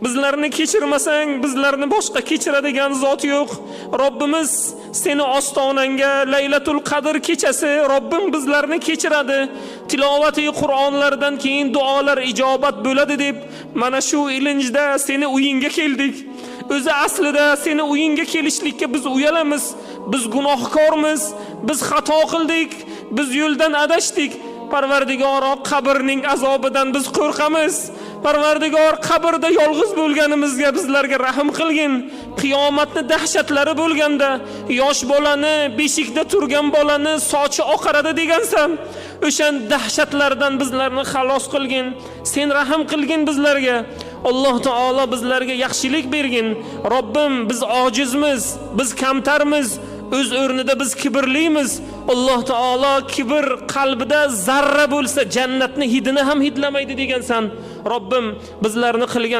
Bizlarni kechirmasang, bizlarni boshqa kechiradigan zot yo'q. Robbimiz seni ostonangga Laylatul Qadr kechasi Robbim bizlarni kechiradi. Tilovati Qur'onlardan keyin duolar ijobat bo'ladi deb mana shu ilinjda seni uyingga keldik. O'zi aslida seni uyingga kelishlikka biz uyalamiz. Biz gunohkormiz, biz xato qildik, biz yo'ldan adashdik. Parvardigoro, qabrning azobidan biz qo'rqamiz. Parvardigor, qabrda yolg'iz bo'lganimizga bizlarga rahim qilgin. Qiyomatni dahshatlari bo'lganda yosh bolani, beshikda turgan bolani sochi oqaradi degansan. O'sha dahshatlardan bizlarni xalos qilgin. Sen rahim qilgin bizlarga. Alloh taolo bizlarga yaxshilik bergin. Robbim, biz ojizmiz, biz kamtarmiz. O'z o'rnida biz kibrlimiz. Alloh taolo kibr qalbida zarra bo'lsa jannatni hidini ham hidlamaydi degansan. Robbim, bizlarni qilgan